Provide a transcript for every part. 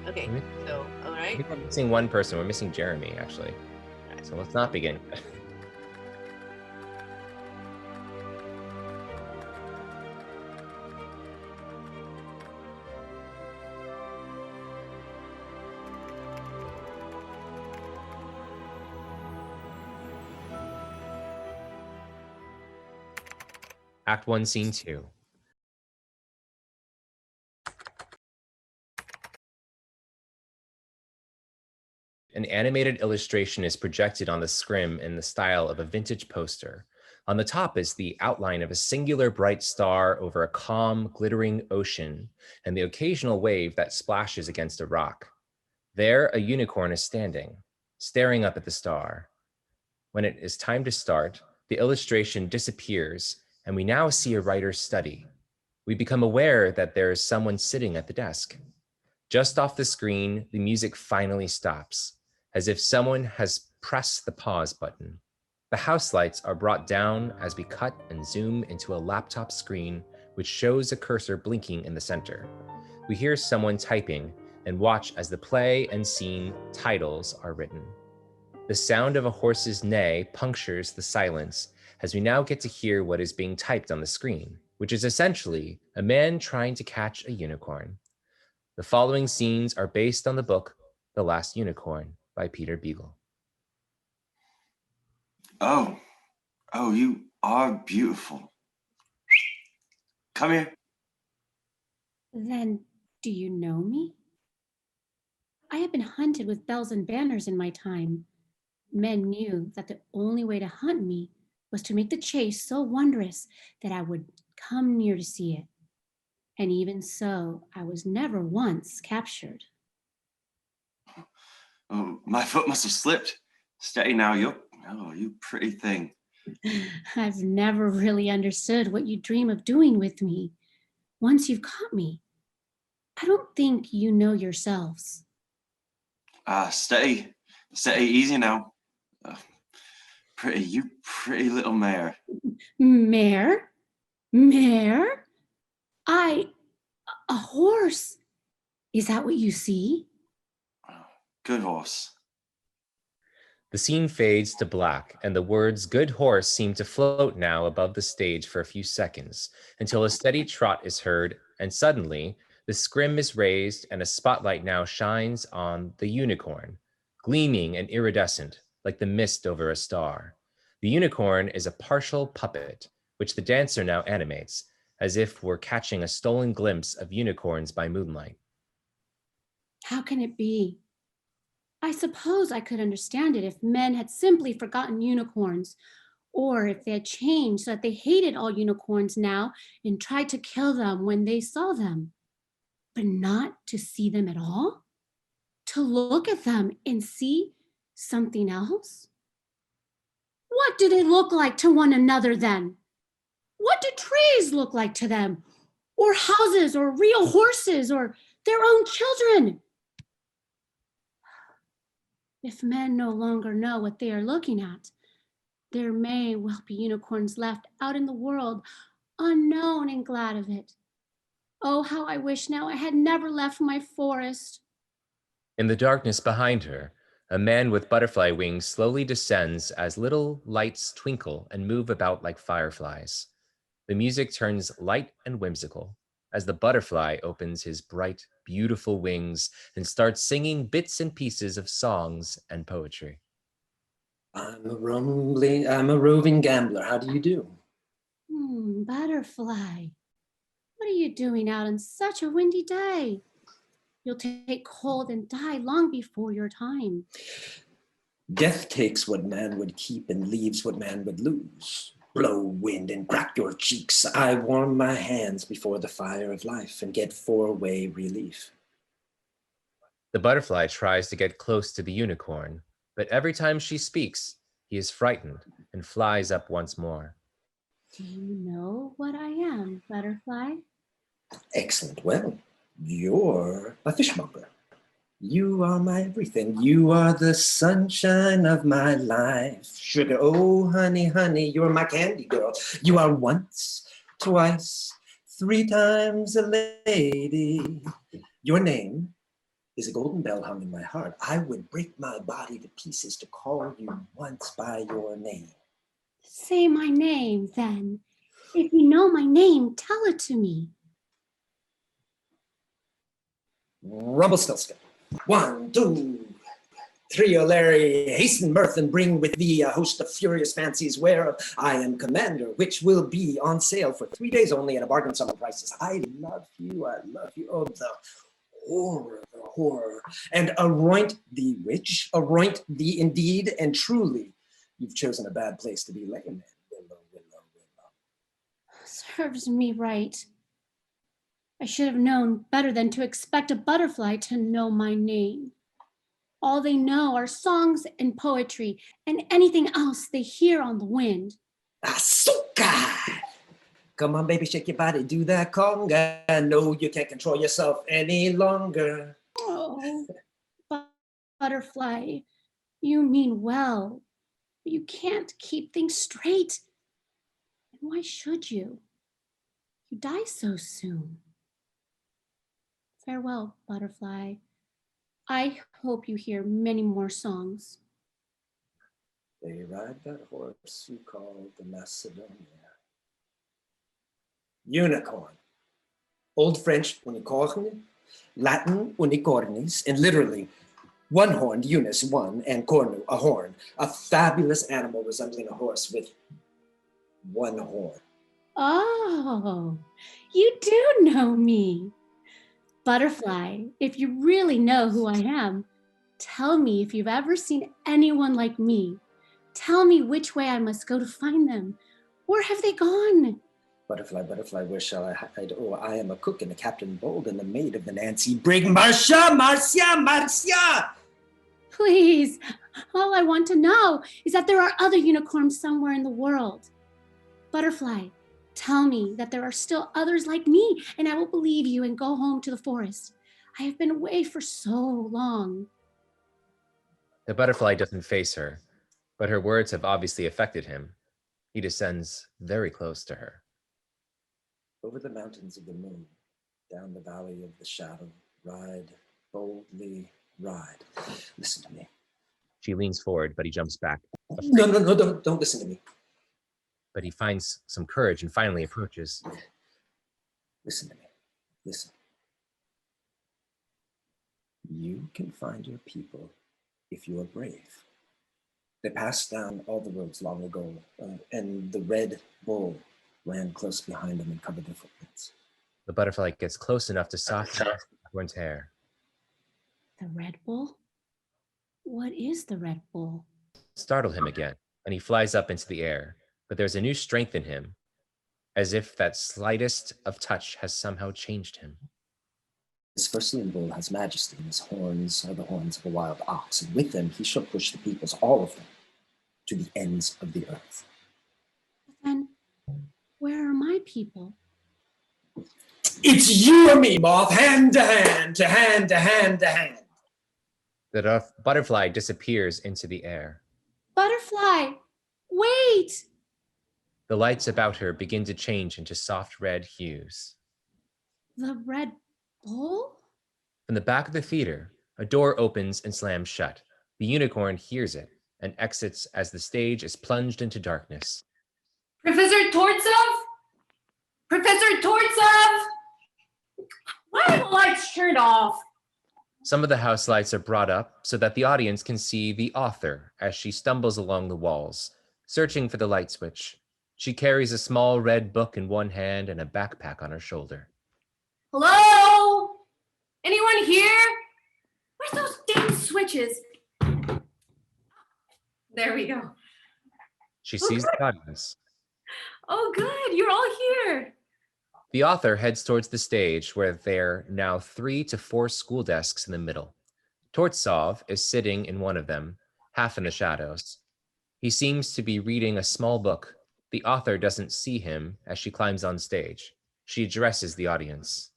Okay, so, all I right. think we're missing one person. We're missing Jeremy, actually. So let's not begin. Act 1, Scene 2. An animated illustration is projected on the scrim in the style of a vintage poster. On the top is the outline of a singular bright star over a calm, glittering ocean, and the occasional wave that splashes against a rock. There, a unicorn is standing, staring up at the star. When it is time to start, the illustration disappears, and we now see a writer's study. We become aware that there is someone sitting at the desk. Just off the screen, the music finally stops, as if someone has pressed the pause button. The house lights are brought down as we cut and zoom into a laptop screen, which shows a cursor blinking in the center. We hear someone typing and watch as the play and scene titles are written. The sound of a horse's neigh punctures the silence as we now get to hear what is being typed on the screen, which is essentially a man trying to catch a unicorn. The following scenes are based on the book The Last Unicorn by Peter Beagle. Oh, you are beautiful. Come here. Then, do you know me? I have been hunted with bells and banners in my time. Men knew that the only way to hunt me was to make the chase so wondrous that I would come near to see it. And even so, I was never once captured. Oh, my foot must have slipped. Steady now, you pretty thing. I've never really understood what you dream of doing with me. Once you've caught me, I don't think you know yourselves. Steady, easy now. You pretty little mare. Mare? Mare? A horse. Is that what you see? Good horse. The scene fades to black, and the words "good horse" seem to float now above the stage for a few seconds, until a steady trot is heard, and suddenly, the scrim is raised and a spotlight now shines on the unicorn, gleaming and iridescent, like the mist over a star. The unicorn is a partial puppet, which the dancer now animates, as if we're catching a stolen glimpse of unicorns by moonlight. How can it be? I suppose I could understand it if men had simply forgotten unicorns, or if they had changed so that they hated all unicorns now and tried to kill them when they saw them. But not to see them at all? To look at them and see something else? What do they look like to one another then? What do trees look like to them? Or houses, or real horses, or their own children? If men no longer know what they are looking at, there may well be unicorns left out in the world, unknown and glad of it. Oh, how I wish now I had never left my forest. In the darkness behind her, a man with butterfly wings slowly descends as little lights twinkle and move about like fireflies. The music turns light and whimsical as the butterfly opens his bright, beautiful wings and starts singing bits and pieces of songs and poetry. I'm a roving gambler. How do you do? Butterfly, what are you doing out on such a windy day? You'll take cold and die long before your time. Death takes what man would keep and leaves what man would lose. Blow wind and crack your cheeks. I warm my hands before the fire of life and get four-way relief. The butterfly tries to get close to the unicorn, but every time she speaks, he is frightened and flies up once more. Do you know what I am, butterfly? Excellent. Well, you're a fishmonger. You are my everything. You are the sunshine of my life. Sugar, oh honey, honey, you're my candy girl. You are once, twice, three times a lady. Your name is a golden bell hung in my heart. I would break my body to pieces to call you once by your name. Say my name, then. If you know my name, tell it to me. Rumpelstiltskin. 1, 2, 3, O'Larry, hasten mirth and bring with thee a host of furious fancies whereof I am commander, which will be on sale for 3 days only at a bargain summer prices. I love you, oh, the horror. And aroint thee, witch, aroint thee indeed, and truly, you've chosen a bad place to be laying in. Willow. Serves me right. I should have known better than to expect a butterfly to know my name. All they know are songs and poetry and anything else they hear on the wind. Asuka! Come on, baby, shake your body, do that conga. No, you can't control yourself any longer. Oh, butterfly, you mean well, but you can't keep things straight. And why should you? You die so soon. Farewell, butterfly. I hope you hear many more songs. They ride that horse you call the Macedonia. Unicorn. Old French, unicorn, Latin, unicornis, and literally, one-horned, unus, one, and cornu, a horn, a fabulous animal resembling a horse with one horn. Oh, you do know me. Butterfly, if you really know who I am, tell me if you've ever seen anyone like me. Tell me which way I must go to find them. Where have they gone? Butterfly, where shall I hide? Oh, I am a cook and a captain bold and the maid of the Nancy Brig. Marcia! Please, all I want to know is that there are other unicorns somewhere in the world. Butterfly, tell me that there are still others like me, and I will believe you and go home to the forest. I have been away for so long. The butterfly doesn't face her, but her words have obviously affected him. He descends very close to her. Over the mountains of the moon, down the valley of the shadow, ride, boldly ride. Listen to me. She leans forward, but he jumps back. No, don't listen to me. But he finds some courage and finally approaches. Listen to me. Listen. You can find your people if you are brave. They passed down all the roads long ago, and the red bull ran close behind them and covered their footprints. The butterfly gets close enough to soften Unicorn's hair. The Red Bull? What is the Red Bull? Startle him again, and he flies up into the air, but there's a new strength in him, as if that slightest of touch has somehow changed him. His firstling bull has majesty, and his horns are the horns of a wild ox, and with them he shall push the peoples, all of them, to the ends of the earth. Then, where are my people? It's you and me, Moth, hand to hand, to hand to hand to hand. The butterfly disappears into the air. Butterfly, wait! The lights about her begin to change into soft red hues. The Red Bull? From the back of the theater, a door opens and slams shut. The unicorn hears it and exits as the stage is plunged into darkness. Professor Tortsov? Professor Tortsov? Why are the lights turned off? Some of the house lights are brought up so that the audience can see the author as she stumbles along the walls, searching for the light switch. She carries a small red book in one hand and a backpack on her shoulder. Hello? Anyone here? Where's those damn switches? There we go. She sees the audience. Oh, good. You're all here. The author heads towards the stage where there are now 3 to 4 school desks in the middle. Tortsov is sitting in one of them, half in the shadows. He seems to be reading a small book. The author doesn't see him as she climbs on stage. She addresses the audience.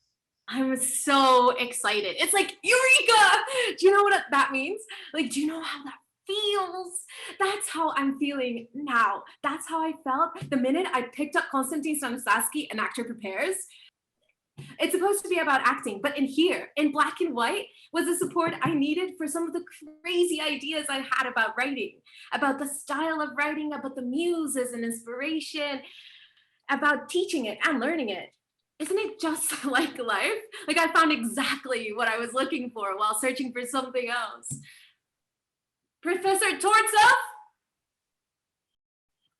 I'm so excited. It's like, Eureka! Do you know what that means? Like, do you know how that feels? That's how I'm feeling now. That's how I felt the minute I picked up Konstantin Stanislavski, An Actor Prepares. It's supposed to be about acting, but in here, in black and white, was the support I needed for some of the crazy ideas I had about writing, about the style of writing, about the muses and inspiration, about teaching it and learning it. Isn't it just like life? Like I found exactly what I was looking for while searching for something else. Professor Tortsov?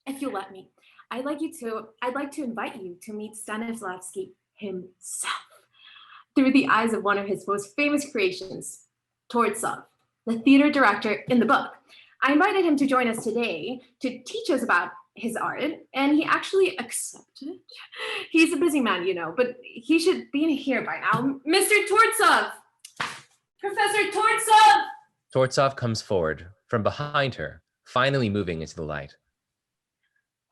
If you'll let me, I'd like to invite you to meet Stanislavski himself through the eyes of one of his most famous creations, Tortsov, the theater director in the book. I invited him to join us today to teach us about his art, and he actually accepted. He's a busy man, you know, but he should be in here by now. Mr. Tortsov! Professor Tortsov! Tortsov comes forward from behind her, finally moving into the light.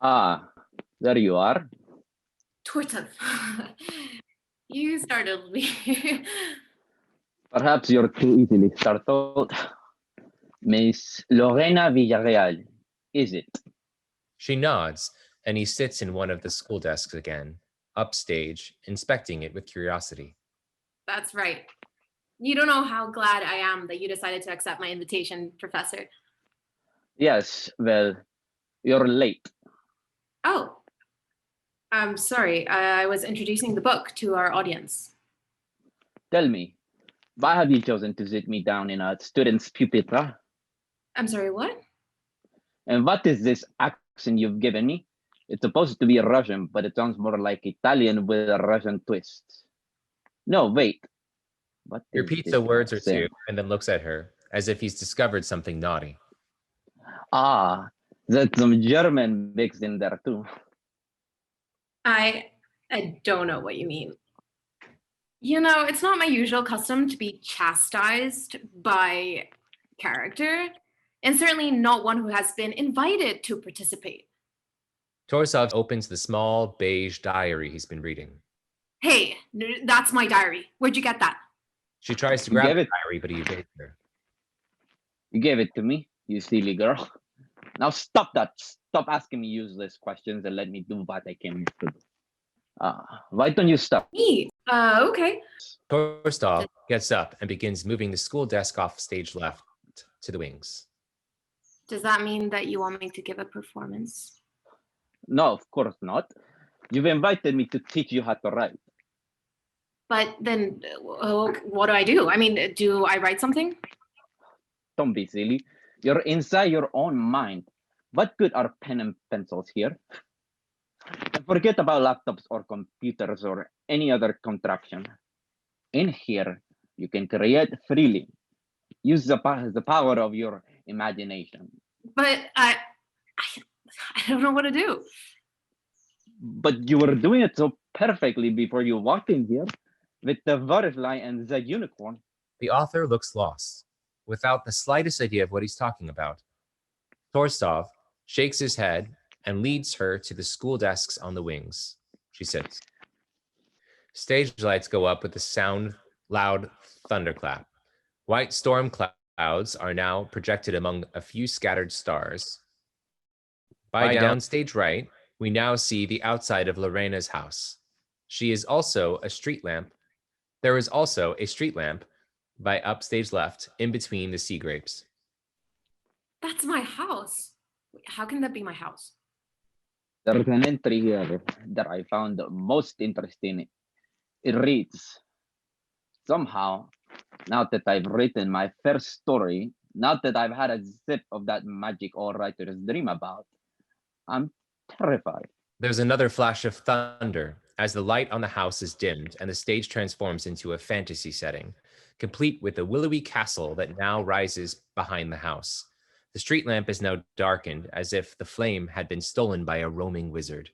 Ah, there you are. Tortsov, you startled me. Perhaps you're too easily startled. Miss Lorena Villarreal, is it? She nods, and he sits in one of the school desks again, upstage, inspecting it with curiosity. That's right. You don't know how glad I am that you decided to accept my invitation, Professor. Yes, well, you're late. Oh, I'm sorry. I was introducing the book to our audience. Tell me, why have you chosen to sit me down in a student's pupitre? I'm sorry, what? And what is this accent you've given me? It's supposed to be Russian, but it sounds more like Italian with a Russian twist. No, wait. What He is repeats this a word or accent? two and then looks at her, as if he's discovered something naughty. Ah, there's some German mixed in there too. I don't know what you mean. You know, it's not my usual custom to be chastised by character, and certainly not one who has been invited to participate. Tortsov opens the small beige diary he's been reading. Hey, that's my diary. Where'd you get that? She tries to You grab gave the it- diary, but he evades her. You gave it to me, you silly girl. Now stop that. Stop asking me useless questions and let me do what I came here to do. Why don't you stop? Me? Okay. Tortsov gets up and begins moving the school desk off stage left to the wings. Does that mean that you want me to give a performance? No, of course not. You've invited me to teach you how to write. But then, what do I do? I mean, do I write something? Don't be silly. You're inside your own mind. What good are pen and pencils here? And forget about laptops or computers or any other contraption. In here, you can create freely. Use the power of your imagination. But I don't know what to do. But you were doing it so perfectly before you walked in here with the butterfly and the unicorn. The author looks lost, without the slightest idea of what he's talking about. Tortsov shakes his head and leads her to the school desks on the wings. She sits. Stage lights go up with a loud thunderclap. White storm clouds are now projected among a few scattered stars. By downstage right, we now see the outside of Lorena's house. She is also a street lamp. There is also a street lamp by upstage left in between the sea grapes. That's my house. How can that be my house? There's an entry here that I found most interesting. It reads, somehow, now that I've written my first story, now that I've had a sip of that magic all writers dream about, I'm terrified. There's another flash of thunder as the light on the house is dimmed and the stage transforms into a fantasy setting, complete with a willowy castle that now rises behind the house. The street lamp is now darkened as if the flame had been stolen by a roaming wizard.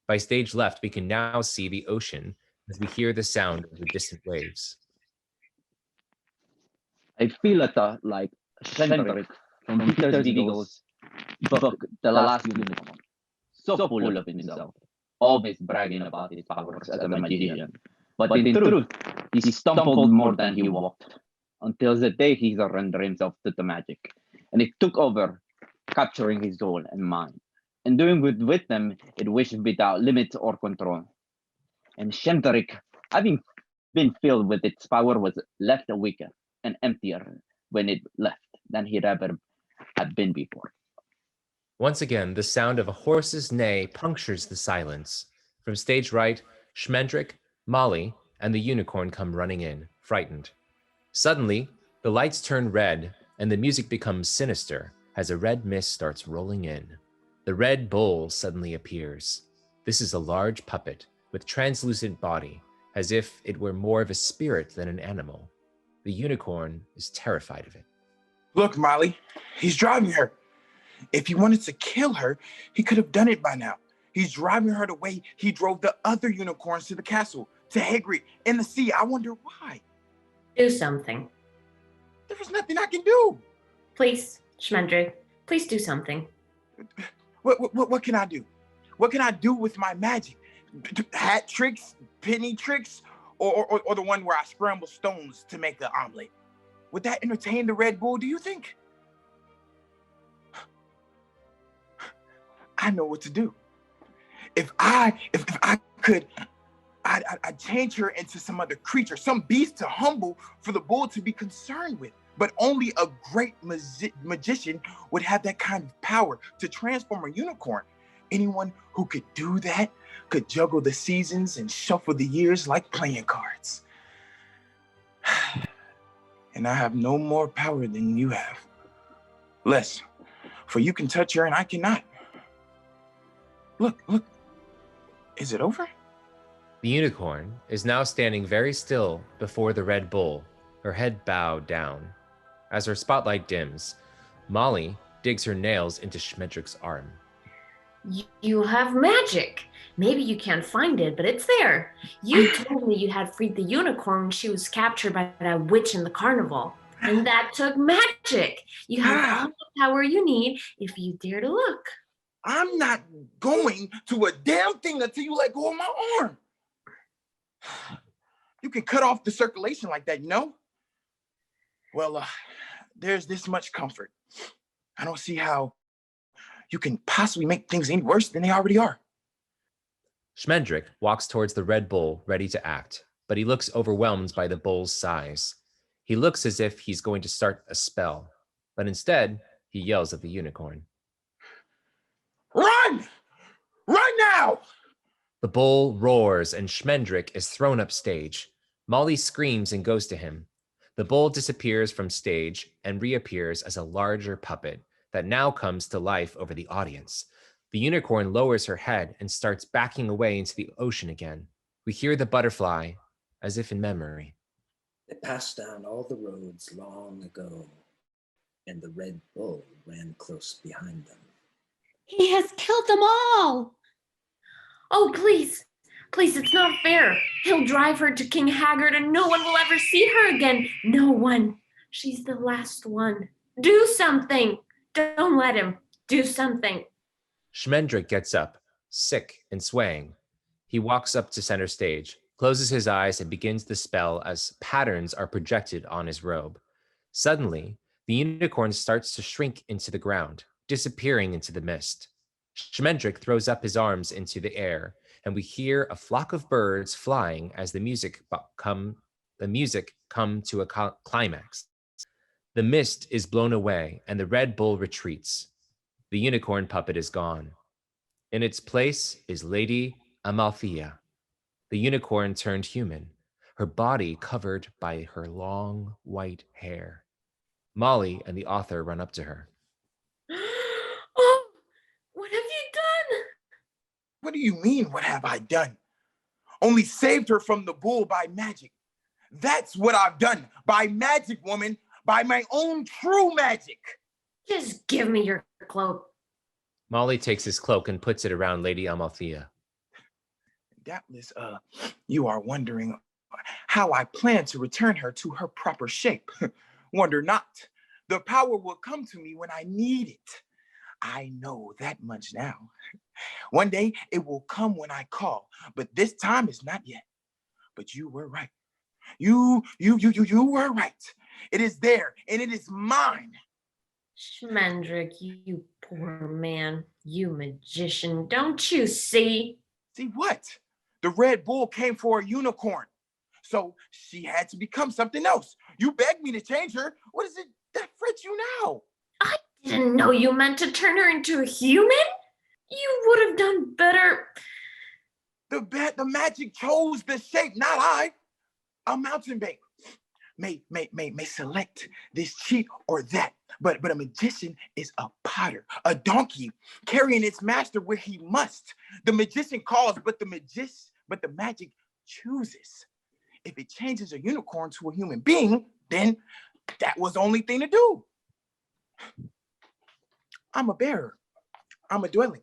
By stage left, we can now see the ocean as we hear the sound of the distant waves. I feel like Cendric from Peter Deagle's book, The Last Unicorn. So full of himself, always bragging about his powers as a magician. But in truth, he stumbled more than he walked, until the day he surrendered himself to the magic. And it took over, capturing his soul and mind, and doing with them it wished without limit or control. And Cendric having been filled with its power, was left weaker and emptier when it left than he'd ever had been before. Once again, the sound of a horse's neigh punctures the silence. From stage right, Schmendrick, Molly, and the unicorn come running in, frightened. Suddenly, the lights turn red, and the music becomes sinister as a red mist starts rolling in. The red bull suddenly appears. This is a large puppet with translucent body, as if it were more of a spirit than an animal. The unicorn is terrified of it. Look, Molly, he's driving her. If he wanted to kill her, he could have done it by now. He's driving her the way he drove the other unicorns to the castle, to Hagrid, in the sea. I wonder why. Do something. There was nothing I can do. Please, Schmendrick, please do something. What can I do? What can I do with my magic? Hat tricks, penny tricks, or the one where I scramble stones to make the omelet? Would that entertain the Red Bull, do you think? I know what to do. If I could, I'd change her into some other creature, some beast to humble for the bull to be concerned with. But only a great magician would have that kind of power to transform a unicorn. Anyone who could do that could juggle the seasons and shuffle the years like playing cards. And I have no more power than you have. Less, for you can touch her and I cannot. Look, is it over? The unicorn is now standing very still before the Red Bull, her head bowed down. As her spotlight dims, Molly digs her nails into Schmendrick's arm. You have magic. Maybe you can't find it, but it's there. You told me you had freed the unicorn when she was captured by that witch in the carnival. And that took magic. You have all the power you need if you dare to look. I'm not going to a damn thing until you let go of my arm. You can cut off the circulation like that, you know? Well, there's this much comfort. I don't see how you can possibly make things any worse than they already are. Schmendrick walks towards the Red Bull, ready to act, but he looks overwhelmed by the bull's size. He looks as if he's going to start a spell, but instead, he yells at the unicorn. Run! Run now! The bull roars and Schmendrick is thrown upstage. Molly screams and goes to him. The bull disappears from stage and reappears as a larger puppet that now comes to life over the audience. The unicorn lowers her head and starts backing away into the ocean again. We hear the butterfly, as if in memory. They passed down all the roads long ago, and the Red Bull ran close behind them. He has killed them all. Oh, please, it's not fair. He'll drive her to King Haggard and no one will ever see her again. No one. She's the last one. Do something. Don't let him. Do something. Schmendrick gets up, sick and swaying. He walks up to center stage, closes his eyes, and begins the spell as patterns are projected on his robe. Suddenly, the unicorn starts to shrink into the ground, disappearing into the mist. Schmendrick throws up his arms into the air, and we hear a flock of birds flying as the music come to a climax. The mist is blown away, and the Red Bull retreats. The unicorn puppet is gone. In its place is Lady Amalthea. The unicorn turned human, her body covered by her long white hair. Molly and the author run up to her. Oh, what have you done? What do you mean, what have I done? Only saved her from the bull by magic. That's what I've done. By magic, woman. By my own true magic. Just give me your cloak. Molly takes his cloak and puts it around Lady Amalthea. Doubtless, you are wondering how I plan to return her to her proper shape. Wonder not. The power will come to me when I need it. I know that much now. One day it will come when I call, but this time is not yet. But you were right. You were right. It is there and it is mine. Schmendrick, you poor man, you magician, don't you see? See what? The Red Bull came for a unicorn. So she had to become something else. You begged me to change her. What is it that frets you now? I didn't know you meant to turn her into a human. You would have done better. The magic chose the shape, not I. A mountain babe may select this cheat or that, but a magician is a potter, a donkey carrying its master where he must. The magician calls, but the magic chooses. If it changes a unicorn to a human being, then that was the only thing to do. I'm a bearer. I'm a dwelling.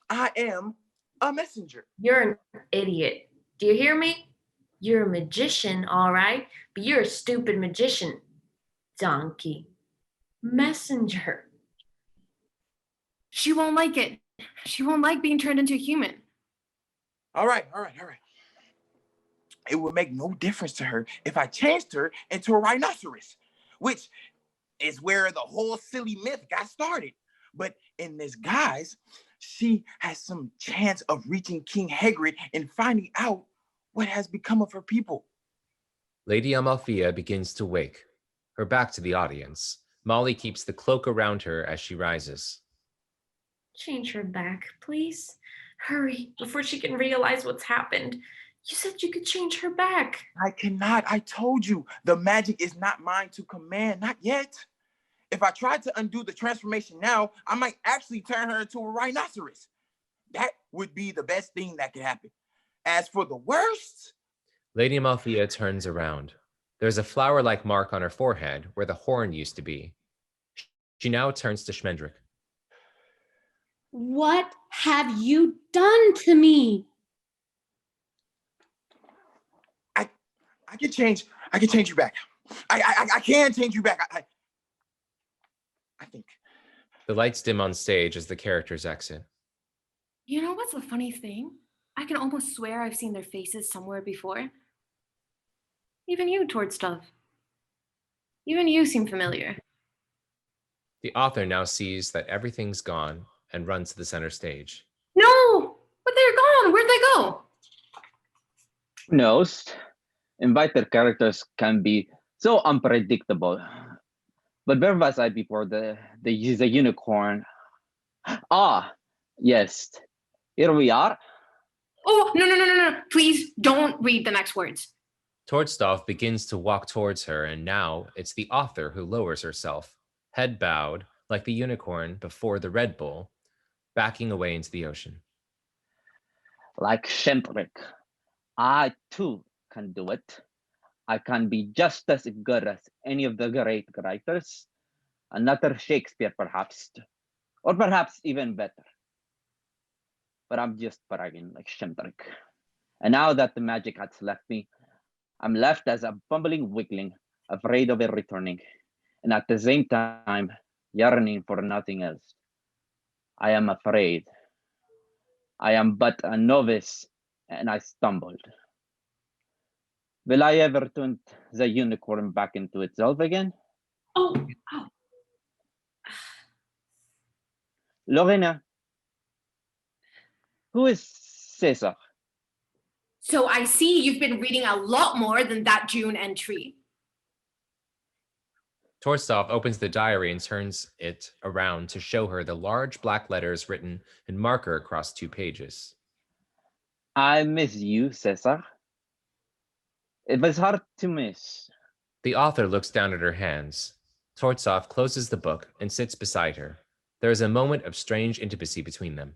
I am a messenger. You're an idiot. Do you hear me? You're a magician, all right, but you're a stupid magician. Donkey. Messenger. She won't like it. She won't like being turned into a human. All right. It would make no difference to her if I changed her into a rhinoceros, which is where the whole silly myth got started. But in this guise, she has some chance of reaching King Hagrid and finding out what has become of her people. Lady Amalthea begins to wake, her back to the audience. Molly keeps the cloak around her as she rises. Change her back, please. Hurry, before she can realize what's happened. You said you could change her back. I cannot. I told you, the magic is not mine to command, not yet. If I tried to undo the transformation now, I might actually turn her into a rhinoceros. That would be the best thing that could happen. As for the worst... Lady Amalthea turns around. There's a flower-like mark on her forehead where the horn used to be. She now turns to Schmendrick. What have you done to me? I can change you back. I can change you back. I think. The lights dim on stage as the characters exit. You know what's the funny thing? I can almost swear I've seen their faces somewhere before. Even you, Toward Stuff. Even you seem familiar. The author now sees that everything's gone and runs to the center stage. No! But they're gone! Where'd they go? Who knows? Invited characters can be so unpredictable. But where was I before the unicorn? Ah, yes. Here we are. Oh, no. Please don't read the next words. Tordstov begins to walk towards her, and now it's the author who lowers herself, head bowed, like the unicorn before the Red Bull, backing away into the ocean. Like Schmendrick, I too can do it. I can be just as good as any of the great writers. Another Shakespeare, perhaps, or perhaps even better. But I'm just bragging like Schmendrick. And now that the magic has left me, I'm left as a bumbling weakling, afraid of it returning, and at the same time, yearning for nothing else. I am afraid. I am but a novice, and I stumbled. Will I ever turn the unicorn back into itself again? Oh. Lorena, who is Cesar? So I see you've been reading a lot more than that June entry. Torstov opens the diary and turns it around to show her the large black letters written in marker across 2 pages. I miss you, Cesar. It was hard to miss. The author looks down at her hands. Tortsov closes the book and sits beside her. There is a moment of strange intimacy between them.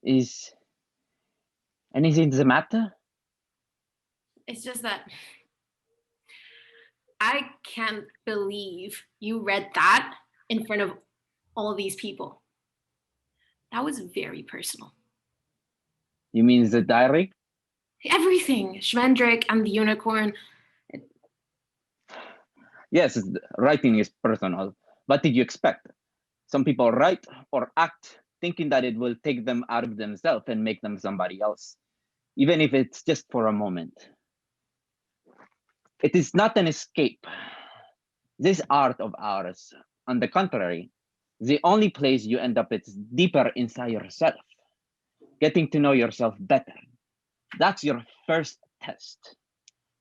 Is anything the matter? It's just that I can't believe you read that in front of all these people. That was very personal. You mean the diary? Everything. Schmendrick and the unicorn. Yes, writing is personal. What did you expect? Some people write or act thinking that it will take them out of themselves and make them somebody else, even if it's just for a moment. It is not an escape. This art of ours, on the contrary, the only place you end up is deeper inside yourself, getting to know yourself better. That's your first test.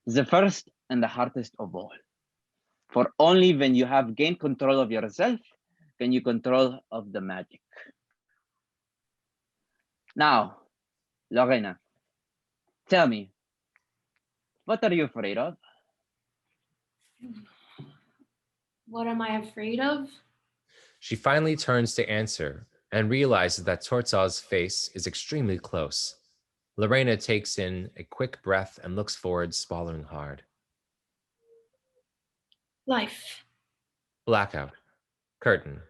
The first and the hardest of all. For only when you have gained control of yourself can you control of the magic. Now, Lorena, tell me, what are you afraid of? What am I afraid of? She finally turns to answer and realizes that Tortzal's face is extremely close. Lorena takes in a quick breath and looks forward, swallowing hard. Life. Blackout. Curtain.